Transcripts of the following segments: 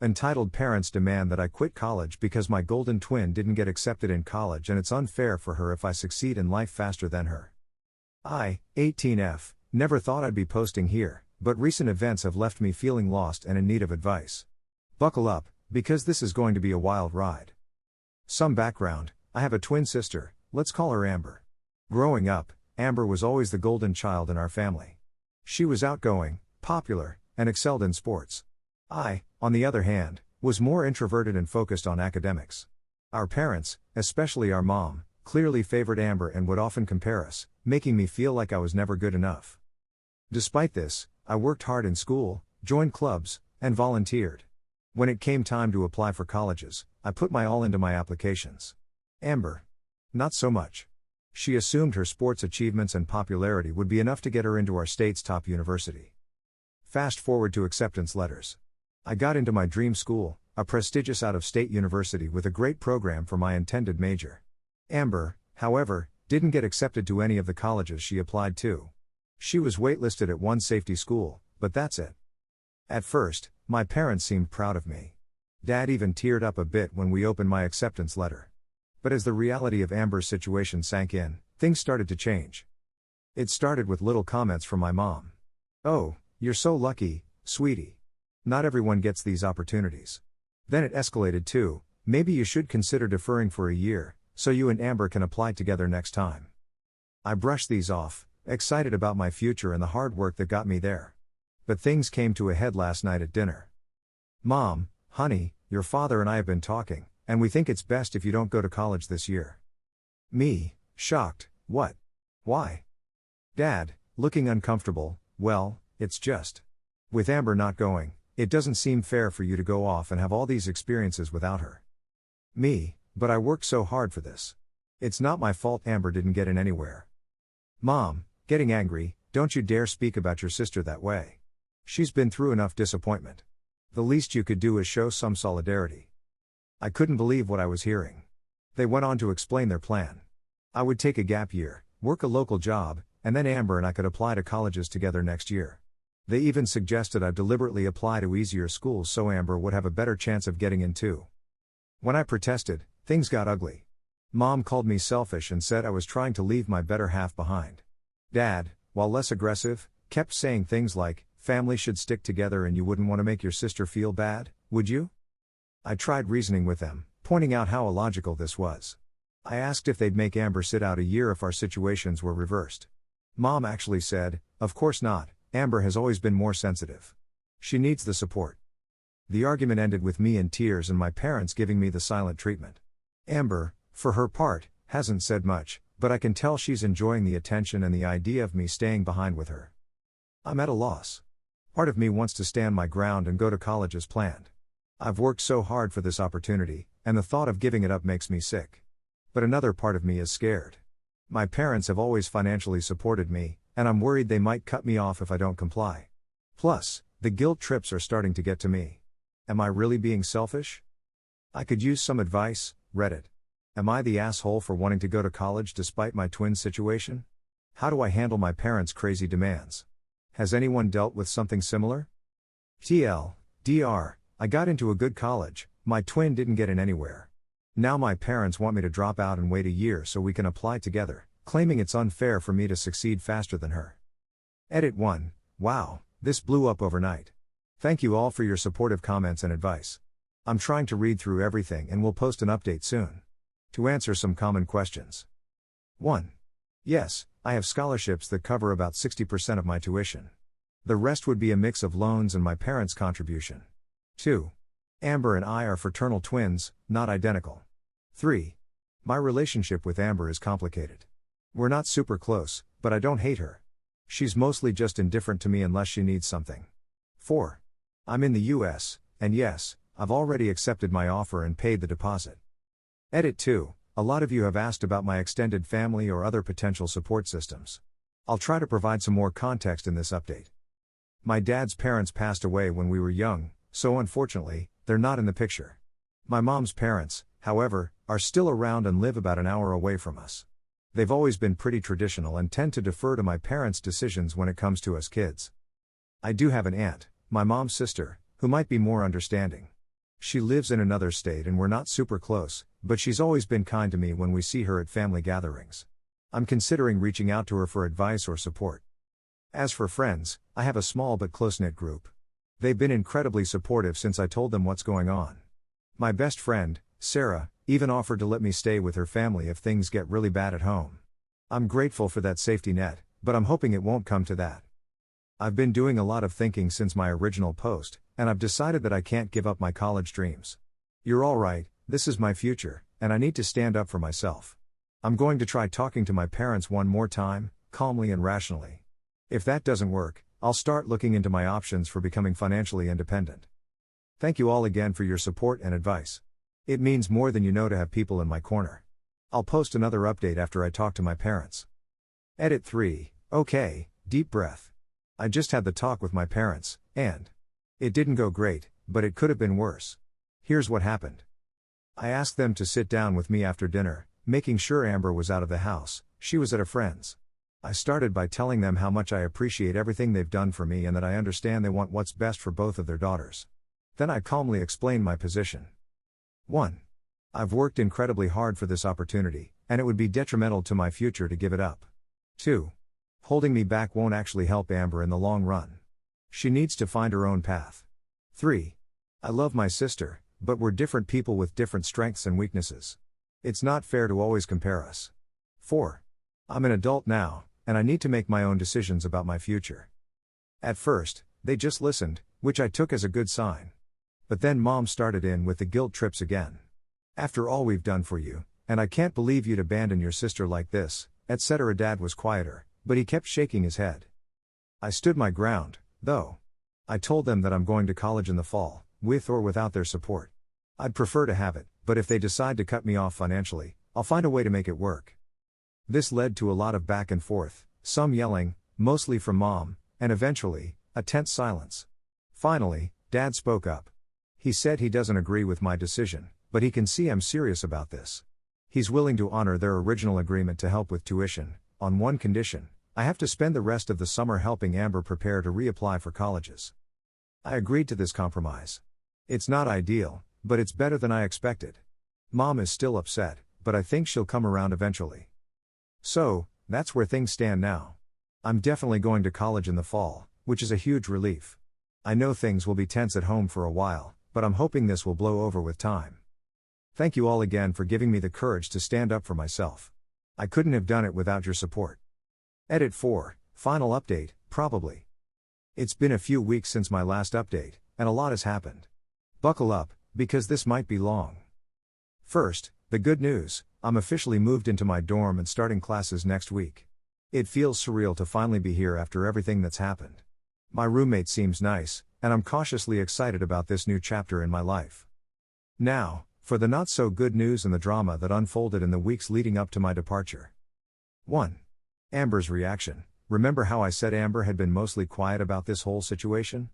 Entitled parents demand that I quit college because my golden twin didn't get accepted in college and it's unfair for her if I succeed in life faster than her. I, 18F, never thought I'd be posting here, but recent events have left me feeling lost and in need of advice. Buckle up, because this is going to be a wild ride. Some background: I have a twin sister, let's call her Amber. Growing up, Amber was always the golden child in our family. She was outgoing, popular, and excelled in sports. I, on the other hand, was more introverted and focused on academics. Our parents, especially our mom, clearly favored Amber and would often compare us, making me feel like I was never good enough. Despite this, I worked hard in school, joined clubs, and volunteered. When it came time to apply for colleges, I put my all into my applications. Amber, not so much. She assumed her sports achievements and popularity would be enough to get her into our state's top university. Fast forward to acceptance letters. I got into my dream school, a prestigious out-of-state university with a great program for my intended major. Amber, however, didn't get accepted to any of the colleges she applied to. She was waitlisted at one safety school, but that's it. At first, my parents seemed proud of me. Dad even teared up a bit when we opened my acceptance letter. But as the reality of Amber's situation sank in, things started to change. It started with little comments from my mom. "Oh, you're so lucky, sweetie. Not everyone gets these opportunities." Then it escalated to, "Maybe you should consider deferring for a year, so you and Amber can apply together next time." I brushed these off, excited about my future and the hard work that got me there. But things came to a head last night at dinner. "Mom, honey, your father and I have been talking, and we think it's best if you don't go to college this year." Me, shocked, "What? Why?" Dad, looking uncomfortable, "Well, it's just. With Amber not going, it doesn't seem fair for you to go off and have all these experiences without her." Me, "But I worked so hard for this. It's not my fault Amber didn't get in anywhere." Mom, getting angry, "Don't you dare speak about your sister that way. She's been through enough disappointment. The least you could do is show some solidarity." I couldn't believe what I was hearing. They went on to explain their plan. I would take a gap year, work a local job, and then Amber and I could apply to colleges together next year. They even suggested I deliberately apply to easier schools so Amber would have a better chance of getting in too. When I protested, things got ugly. Mom called me selfish and said I was trying to leave my better half behind. Dad, while less aggressive, kept saying things like, "Family should stick together and you wouldn't want to make your sister feel bad, would you?" I tried reasoning with them, pointing out how illogical this was. I asked if they'd make Amber sit out a year if our situations were reversed. Mom actually said, "Of course not, Amber has always been more sensitive. She needs the support." The argument ended with me in tears and my parents giving me the silent treatment. Amber, for her part, hasn't said much, but I can tell she's enjoying the attention and the idea of me staying behind with her. I'm at a loss. Part of me wants to stand my ground and go to college as planned. I've worked so hard for this opportunity, and the thought of giving it up makes me sick. But another part of me is scared. My parents have always financially supported me, and I'm worried they might cut me off if I don't comply. Plus, the guilt trips are starting to get to me. Am I really being selfish? I could use some advice, Reddit. Am I the asshole for wanting to go to college despite my twin situation? How do I handle my parents' crazy demands? Has anyone dealt with something similar? TLDR, I got into a good college, my twin didn't get in anywhere. Now my parents want me to drop out and wait a year so we can apply together, claiming it's unfair for me to succeed faster than her. Edit 1. Wow, this blew up overnight. Thank you all for your supportive comments and advice. I'm trying to read through everything and will post an update soon. To answer some common questions. 1. Yes, I have scholarships that cover about 60% of my tuition. The rest would be a mix of loans and my parents' contribution. 2. Amber and I are fraternal twins, not identical. 3. My relationship with Amber is complicated. We're not super close, but I don't hate her. She's mostly just indifferent to me unless she needs something. 4. I'm in the US, and yes, I've already accepted my offer and paid the deposit. Edit 2. A lot of you have asked about my extended family or other potential support systems. I'll try to provide some more context in this update. My dad's parents passed away when we were young, so unfortunately, they're not in the picture. My mom's parents, however, are still around and live about an hour away from us. They've always been pretty traditional and tend to defer to my parents' decisions when it comes to us kids. I do have an aunt, my mom's sister, who might be more understanding. She lives in another state and we're not super close, but she's always been kind to me when we see her at family gatherings. I'm considering reaching out to her for advice or support. As for friends, I have a small but close-knit group. They've been incredibly supportive since I told them what's going on. My best friend, Sarah, even offered to let me stay with her family if things get really bad at home. I'm grateful for that safety net, but I'm hoping it won't come to that. I've been doing a lot of thinking since my original post, and I've decided that I can't give up my college dreams. You're all right, this is my future, and I need to stand up for myself. I'm going to try talking to my parents one more time, calmly and rationally. If that doesn't work, I'll start looking into my options for becoming financially independent. Thank you all again for your support and advice. It means more than you know to have people in my corner. I'll post another update after I talk to my parents. Edit 3. Okay, deep breath. I just had the talk with my parents, and it didn't go great, but it could have been worse. Here's what happened. I asked them to sit down with me after dinner, making sure Amber was out of the house. She was at a friend's. I started by telling them how much I appreciate everything they've done for me and that I understand they want what's best for both of their daughters. Then I calmly explained my position. 1. I've worked incredibly hard for this opportunity, and it would be detrimental to my future to give it up. 2. Holding me back won't actually help Amber in the long run. She needs to find her own path. 3. I love my sister, but we're different people with different strengths and weaknesses. It's not fair to always compare us. 4. I'm an adult now, and I need to make my own decisions about my future. At first, they just listened, which I took as a good sign. But then Mom started in with the guilt trips again. After all we've done for you, and I can't believe you'd abandon your sister like this, etc. Dad was quieter, but he kept shaking his head. I stood my ground, though. I told them that I'm going to college in the fall, with or without their support. I'd prefer to have it, but if they decide to cut me off financially, I'll find a way to make it work. This led to a lot of back and forth, some yelling, mostly from Mom, and eventually, a tense silence. Finally, Dad spoke up. He said he doesn't agree with my decision, but he can see I'm serious about this. He's willing to honor their original agreement to help with tuition, on one condition: I have to spend the rest of the summer helping Amber prepare to reapply for colleges. I agreed to this compromise. It's not ideal, but it's better than I expected. Mom is still upset, but I think she'll come around eventually. So, that's where things stand now. I'm definitely going to college in the fall, which is a huge relief. I know things will be tense at home for a while, but I'm hoping this will blow over with time. Thank you all again for giving me the courage to stand up for myself. I couldn't have done it without your support. Edit 4, final update, probably. It's been a few weeks since my last update, and a lot has happened. Buckle up, because this might be long. First, the good news: I'm officially moved into my dorm and starting classes next week. It feels surreal to finally be here after everything that's happened. My roommate seems nice, and I'm cautiously excited about this new chapter in my life. Now, for the not so good news and the drama that unfolded in the weeks leading up to my departure. 1. Amber's reaction. Remember how I said Amber had been mostly quiet about this whole situation?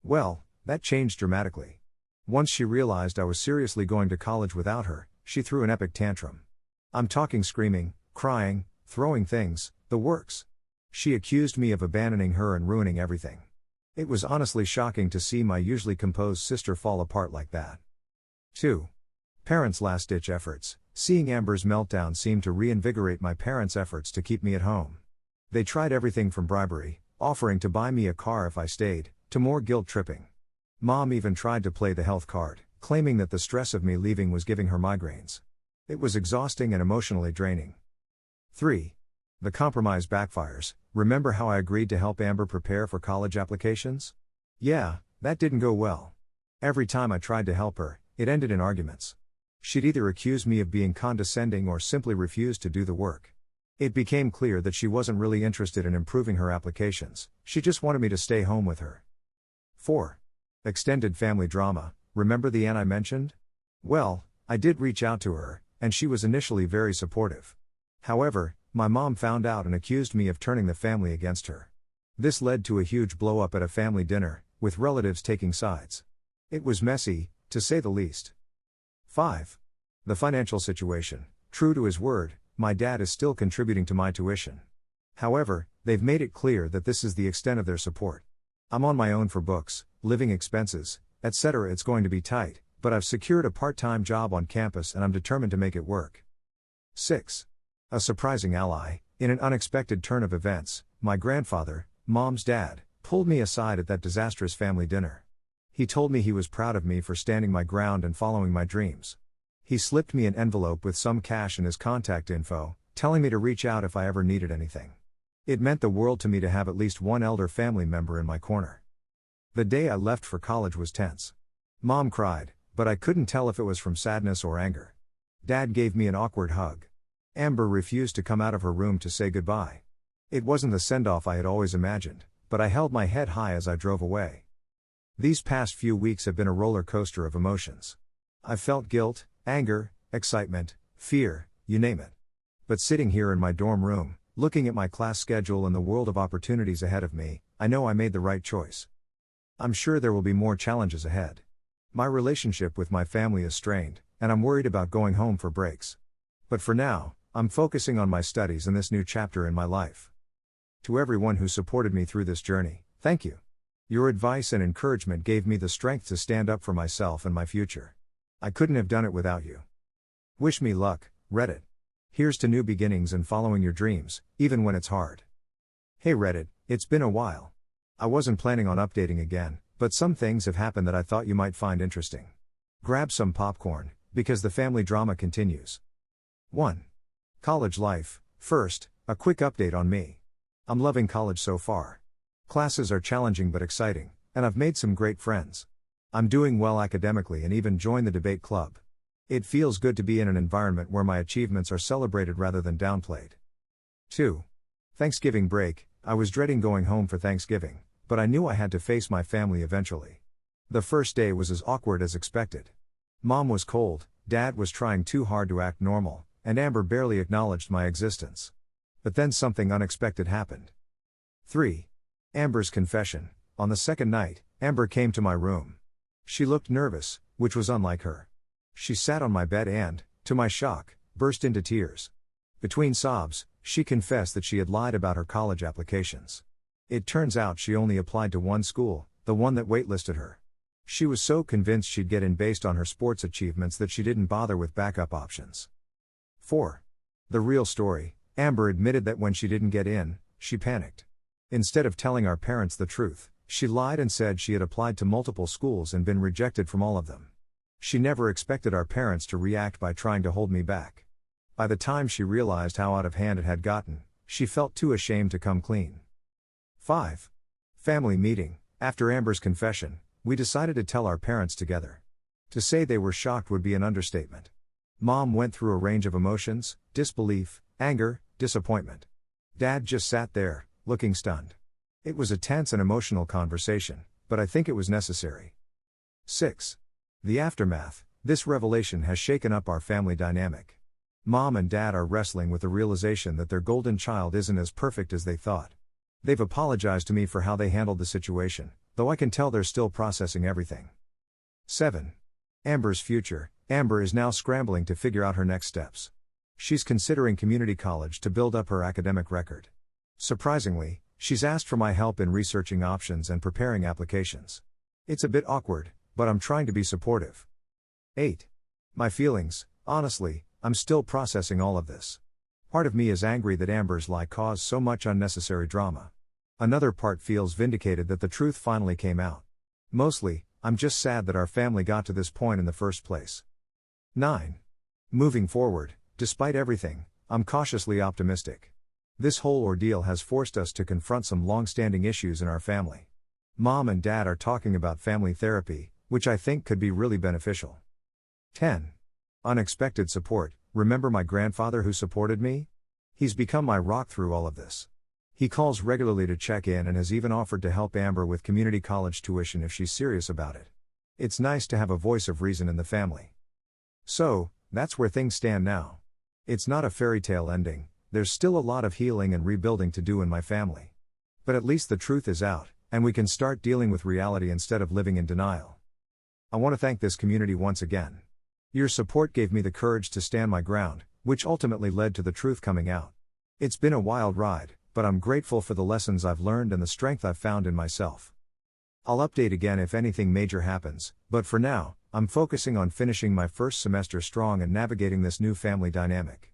Well, that changed dramatically. Once she realized I was seriously going to college without her, she threw an epic tantrum. I'm talking screaming, crying, throwing things, the works. She accused me of abandoning her and ruining everything. It was honestly shocking to see my usually composed sister fall apart like that. 2. Parents' last-ditch efforts. Seeing Amber's meltdown seemed to reinvigorate my parents' efforts to keep me at home. They tried everything from bribery, offering to buy me a car if I stayed, to more guilt-tripping. Mom even tried to play the health card, claiming that the stress of me leaving was giving her migraines. It was exhausting and emotionally draining. 3. The compromise backfires. Remember how I agreed to help Amber prepare for college applications? Yeah, that didn't go well. Every time I tried to help her, it ended in arguments. She'd either accuse me of being condescending or simply refuse to do the work. It became clear that she wasn't really interested in improving her applications, she just wanted me to stay home with her. 4. Extended family drama. Remember the aunt I mentioned? Well, I did reach out to her, and she was initially very supportive. However, my mom found out and accused me of turning the family against her. This led to a huge blow-up at a family dinner, with relatives taking sides. It was messy, to say the least. 5. The financial situation. True to his word, my dad is still contributing to my tuition. However, they've made it clear that this is the extent of their support. I'm on my own for books, living expenses, etc. It's going to be tight, but I've secured a part-time job on campus and I'm determined to make it work. 6. A surprising ally. In an unexpected turn of events, my grandfather, Mom's dad, pulled me aside at that disastrous family dinner. He told me he was proud of me for standing my ground and following my dreams. He slipped me an envelope with some cash and his contact info, telling me to reach out if I ever needed anything. It meant the world to me to have at least one elder family member in my corner. The day I left for college was tense. Mom cried, but I couldn't tell if it was from sadness or anger. Dad gave me an awkward hug. Amber refused to come out of her room to say goodbye. It wasn't the send-off I had always imagined, but I held my head high as I drove away. These past few weeks have been a roller coaster of emotions. I've felt guilt, anger, excitement, fear, you name it. But sitting here in my dorm room, looking at my class schedule and the world of opportunities ahead of me, I know I made the right choice. I'm sure there will be more challenges ahead. My relationship with my family is strained, and I'm worried about going home for breaks. But for now, I'm focusing on my studies and this new chapter in my life. To everyone who supported me through this journey, thank you. Your advice and encouragement gave me the strength to stand up for myself and my future. I couldn't have done it without you. Wish me luck, Reddit. Here's to new beginnings and following your dreams, even when it's hard. Hey Reddit, it's been a while. I wasn't planning on updating again, but some things have happened that I thought you might find interesting. Grab some popcorn, because the family drama continues. 1. College life. First, a quick update on me. I'm loving college so far. Classes are challenging but exciting, and I've made some great friends. I'm doing well academically and even joined the debate club. It feels good to be in an environment where my achievements are celebrated rather than downplayed. 2. Thanksgiving break. I was dreading going home for Thanksgiving, but I knew I had to face my family eventually. The first day was as awkward as expected. Mom was cold, Dad was trying too hard to act normal, and Amber barely acknowledged my existence. But then something unexpected happened. 3. Amber's confession. On the second night, Amber came to my room. She looked nervous, which was unlike her. She sat on my bed and, to my shock, burst into tears. Between sobs, she confessed that she had lied about her college applications. It turns out she only applied to one school, the one that waitlisted her. She was so convinced she'd get in based on her sports achievements that she didn't bother with backup options. 4. The real story. Amber admitted that when she didn't get in, she panicked. Instead of telling our parents the truth, she lied and said she had applied to multiple schools and been rejected from all of them. She never expected our parents to react by trying to hold me back. By the time she realized how out of hand it had gotten, she felt too ashamed to come clean. 5. Family meeting. After Amber's confession, we decided to tell our parents together. To say they were shocked would be an understatement. Mom went through a range of emotions: disbelief, anger, disappointment. Dad just sat there, looking stunned. It was a tense and emotional conversation, but I think it was necessary. 6. The aftermath. This revelation has shaken up our family dynamic. Mom and Dad are wrestling with the realization that their golden child isn't as perfect as they thought. They've apologized to me for how they handled the situation, though I can tell they're still processing everything. 7. Amber's future. Amber is now scrambling to figure out her next steps. She's considering community college to build up her academic record. Surprisingly, she's asked for my help in researching options and preparing applications. It's a bit awkward, but I'm trying to be supportive. 8. My feelings. Honestly, I'm still processing all of this. Part of me is angry that Amber's lie caused so much unnecessary drama. Another part feels vindicated that the truth finally came out. Mostly, I'm just sad that our family got to this point in the first place. 9. Moving forward, despite everything, I'm cautiously optimistic. This whole ordeal has forced us to confront some long-standing issues in our family. Mom and Dad are talking about family therapy, which I think could be really beneficial. 10. Unexpected support. Remember my grandfather who supported me? He's become my rock through all of this. He calls regularly to check in and has even offered to help Amber with community college tuition if she's serious about it. It's nice to have a voice of reason in the family. So, that's where things stand now. It's not a fairy tale ending, there's still a lot of healing and rebuilding to do in my family. But at least the truth is out, and we can start dealing with reality instead of living in denial. I want to thank this community once again. Your support gave me the courage to stand my ground, which ultimately led to the truth coming out. It's been a wild ride, but I'm grateful for the lessons I've learned and the strength I've found in myself. I'll update again if anything major happens, but for now, I'm focusing on finishing my first semester strong and navigating this new family dynamic.